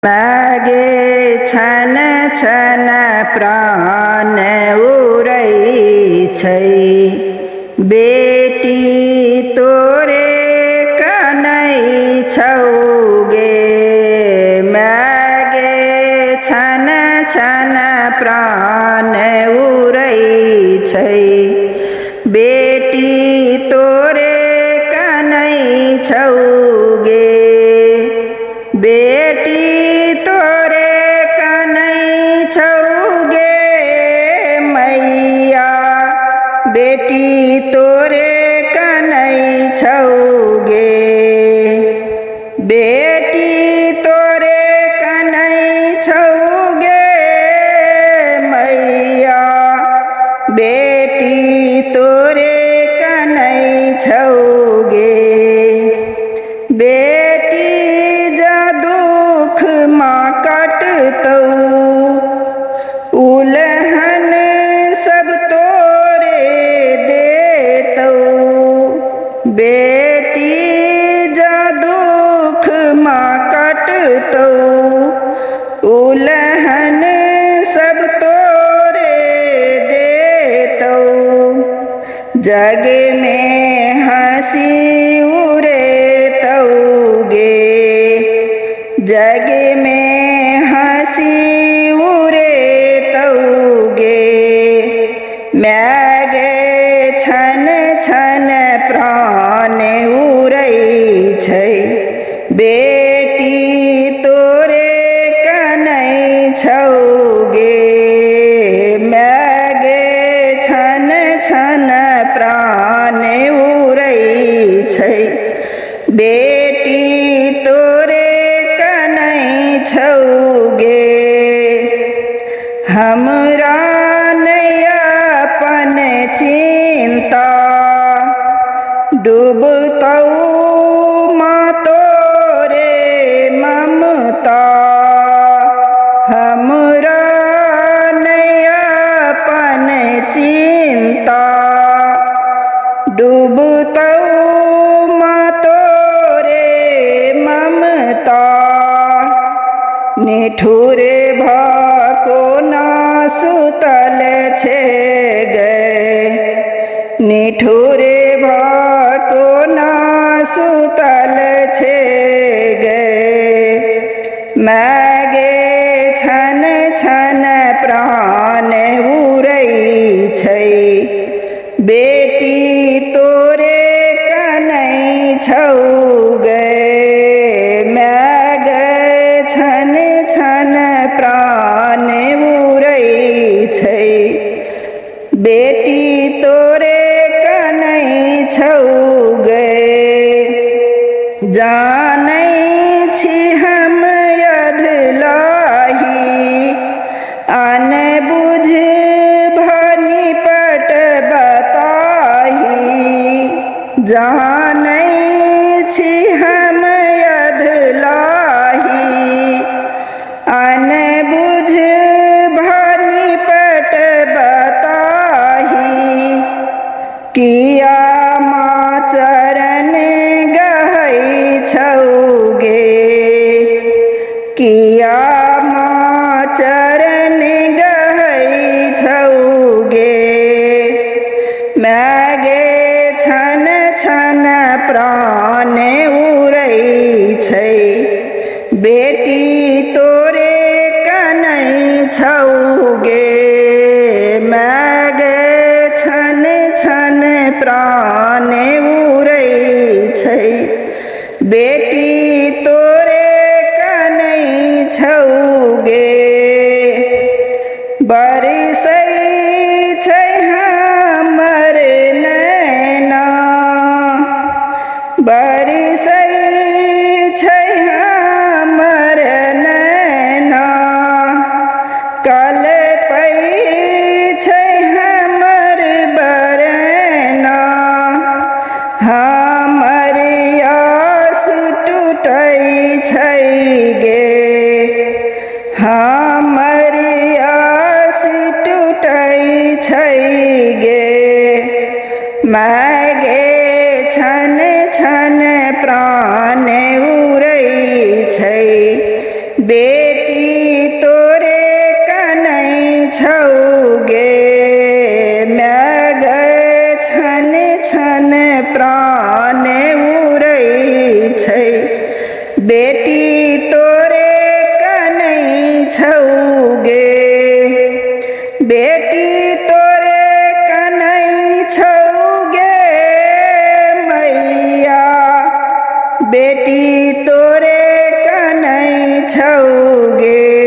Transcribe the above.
लागे छन छन प्राण उड़ै छै, बेटी तोरे कनै छौ गे। मागे छन छन प्राण उड़ै छै, बेटी तोरे कनै छौ गे। बेटी तोरे कनै छौ गे मैया, बेटी तोरे कनै छौ गे। बेटी तोरे कनै छौ गे मैया, बेटी तोरे कनै छौ गे। बेटी जा दुख माँ कटतौ, उलहन सब तोरे देतौ। बेटी जा दुख माँ कटतौ, उलहन सब तोरे देतौ। जग में हंसी उड़ेतौ गे, जग में हंसी उड़ेतौ गे। मागे छन छन प्राण उड़ै छै, बेटी तोरे कनै छौ गे। मागे छन छन प्राण उड़ै छै, बेटी तोरे कनै छौ गे। हमरा नै अपन चिंता, डूबतौ माँ तोरे ममता। हमरा नै अपन चिंता, डूबतौ माँ तोरे ममता। निठुरे भकोना सुतल छै गे, निठुरे भकोना सुतल छै गे। मागे छन छन प्राण उड़ै छै, बेटी तोरे कनै छौ गे। मागे छन छन प्राण उड़ै छै, बेटी तोरे कनै छौ गे। जानै छी हम अधलाही, अनबुझ भनिपट बताही। जानै छी हम अधलाही, अनबुझ भनिपट बताही। किया माँ चरण गहै छौ गे, किया माँ चरण गहै छौ गे। मागे छन छन प्राण उड़ै छै, बेटी तोरे कनै छौ गे। मागे छन छन प्राण उड़ै छै, बेटी तोरे कनै छौ गे। बरसै छै हमर नैना, बरसै छै हमर नैना। बेटी तोरे कनै छौगे म्याग छन छन प्राण उड़ै छै बेटी तोरे कनै छौगे बेटी तोरे कनै छौगे मैया बेटी तोरे कनै छौगे।